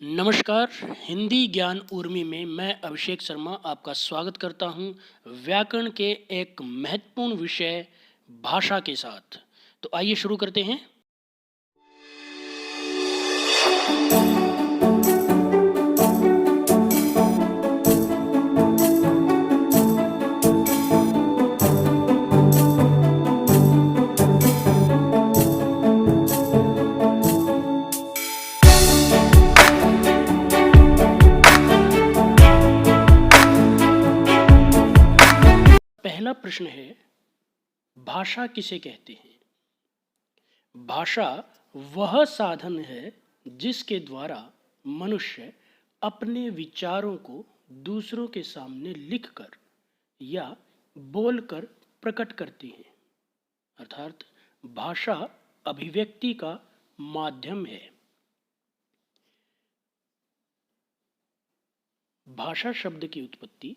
नमस्कार। हिंदी ज्ञान उर्मी में मैं अभिषेक शर्मा आपका स्वागत करता हूं व्याकरण के एक महत्वपूर्ण विषय भाषा के साथ। तो आइए शुरू करते हैं। पहला प्रश्न है, भाषा किसे कहते हैं? भाषा वह साधन है जिसके द्वारा मनुष्य अपने विचारों को दूसरों के सामने लिखकर या बोलकर प्रकट करते हैं। अर्थात भाषा अभिव्यक्ति का माध्यम है। भाषा शब्द की उत्पत्ति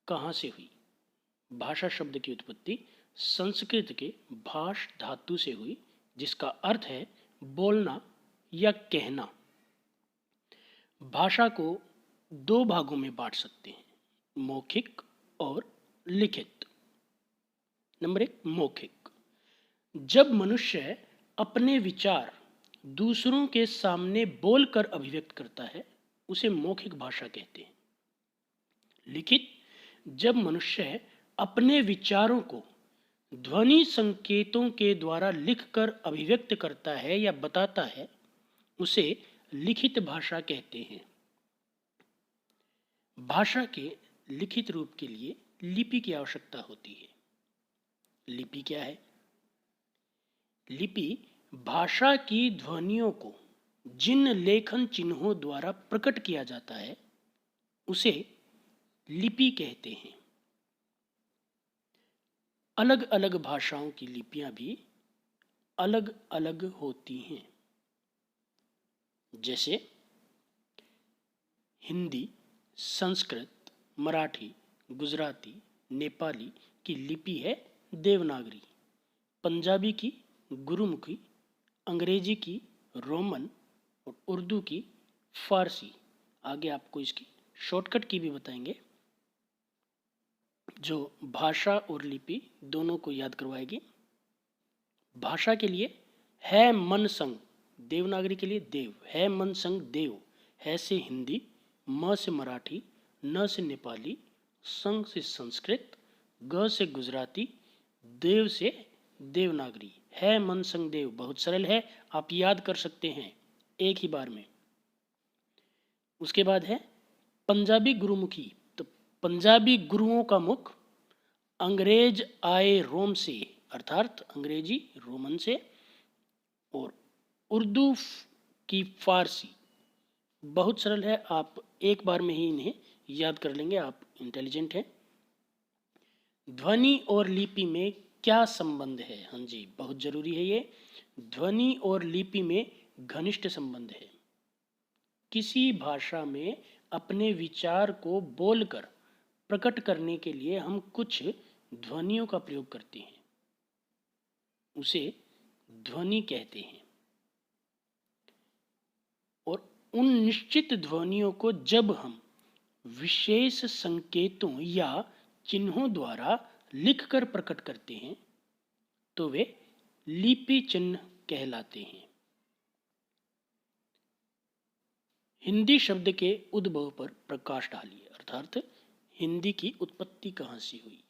कहाँ से हुई? भाषा शब्द की उत्पत्ति संस्कृत के भाष धातु से हुई, जिसका अर्थ है बोलना या कहना। भाषा को दो भागों में बांट सकते हैं, मौखिक और लिखित। नंबर 1, मौखिक। जब मनुष्य अपने विचार दूसरों के सामने बोलकर अभिव्यक्त करता है, उसे मौखिक भाषा कहते हैं। लिखित, जब मनुष्य अपने विचारों को ध्वनि संकेतों के द्वारा लिखकर अभिव्यक्त करता है या बताता है, उसे लिखित भाषा कहते हैं। भाषा के लिखित रूप के लिए लिपि की आवश्यकता होती है। लिपि क्या है? लिपि भाषा की ध्वनियों को जिन लेखन चिन्हों द्वारा प्रकट किया जाता है, उसे लिपि कहते हैं। अलग अलग भाषाओं की लिपियां भी अलग अलग होती हैं। जैसे हिंदी, संस्कृत, मराठी, गुजराती, नेपाली की लिपि है देवनागरी, पंजाबी की गुरुमुखी, अंग्रेजी की रोमन और उर्दू की फारसी। आगे आपको इसकी शॉर्टकट की भी बताएंगे, जो भाषा और लिपि दोनों को याद करवाएगी। भाषा के लिए है मन संग, देवनागरी के लिए देव, है मन संग देव, है से हिंदी, म से मराठी, न से नेपाली, संग से संस्कृत, ग से गुजराती, देव से देवनागरी। है मन संग देव बहुत सरल है, आप याद कर सकते हैं एक ही बार में। उसके बाद है पंजाबी गुरुमुखी। तो पंजाबी गुरुओं का मुख अंग्रेज आए रोम से, अर्थात अंग्रेजी रोमन से, और उर्दू की फारसी। बहुत सरल है, आप एक बार में ही इन्हें याद कर लेंगे, आप इंटेलिजेंट हैं। ध्वनि और लिपि में क्या संबंध है? हाँ जी, बहुत जरूरी है ये। ध्वनि और लिपि में घनिष्ठ संबंध है। किसी भाषा में अपने विचार को बोलकर प्रकट करने के लिए हम कुछ ध्वनियों का प्रयोग करते हैं, उसे ध्वनि कहते हैं। और उन निश्चित ध्वनियों को जब हम विशेष संकेतों या चिन्हों द्वारा लिखकर प्रकट करते हैं, तो वे लिपि चिन्ह कहलाते हैं। हिंदी शब्द के उद्भव पर प्रकाश डालिए, अर्थात हिंदी की उत्पत्ति कहाँ से हुई?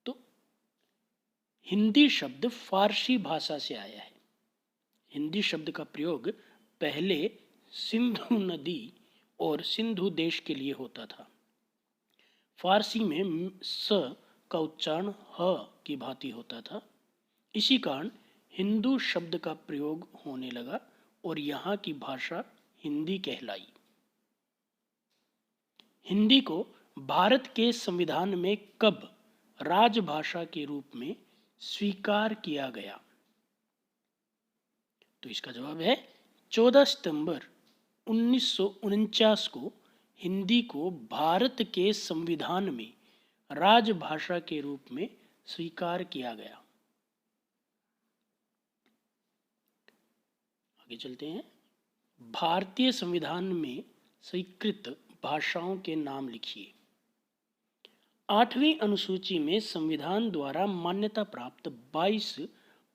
तो हिंदी शब्द फारसी भाषा से आया है। हिंदी शब्द का प्रयोग पहले सिंधु नदी और सिंधु देश के लिए होता था। फारसी में स का उच्चारण ह की भांति होता था। इसी कारण हिंदू शब्द का प्रयोग होने लगा और यहाँ की भाषा हिंदी कहलाई। हिंदी को भारत के संविधान में कब राजभाषा के रूप में स्वीकार किया गया? तो इसका जवाब है 14 सितंबर 1949 को हिंदी को भारत के संविधान में राजभाषा के रूप में स्वीकार किया गया। आगे चलते हैं। भारतीय संविधान में स्वीकृत भाषाओं के नाम लिखिए। 8वीं अनुसूची में संविधान द्वारा मान्यता प्राप्त 22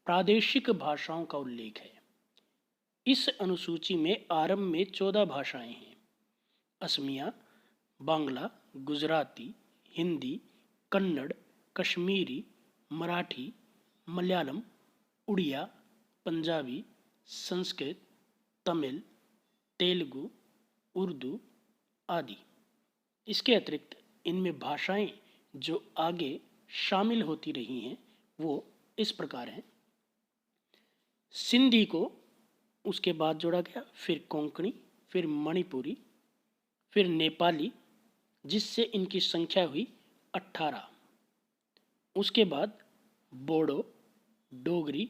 प्रादेशिक भाषाओं का उल्लेख है। इस अनुसूची में आरंभ में 14 भाषाएं हैं। असमिया, बांग्ला, गुजराती, हिंदी, कन्नड़, कश्मीरी, मराठी, मलयालम, उड़िया, पंजाबी, संस्कृत, तमिल, तेलुगु, उर्दू आदि। इसके अतिरिक्त इनमें भाषाएं जो आगे शामिल होती रही हैं वो इस प्रकार हैं। सिंधी को उसके बाद जोड़ा गया, फिर कोंकणी, फिर मणिपुरी, फिर नेपाली, जिससे इनकी संख्या हुई 18। उसके बाद बोडो, डोगरी,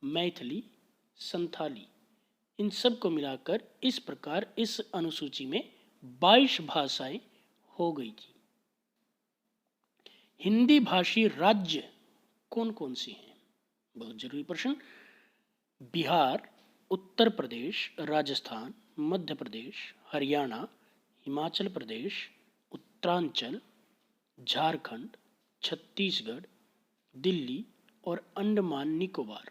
मैथिली, संथाली, इन सब को मिलाकर इस प्रकार इस अनुसूची में 22 भाषाएं हो गई थी। हिंदी भाषी राज्य कौन कौन से हैं? बहुत जरूरी प्रश्न। बिहार, उत्तर प्रदेश, राजस्थान, मध्य प्रदेश, हरियाणा, हिमाचल प्रदेश, उत्तरांचल, झारखंड, छत्तीसगढ़, दिल्ली और अंडमान निकोबार।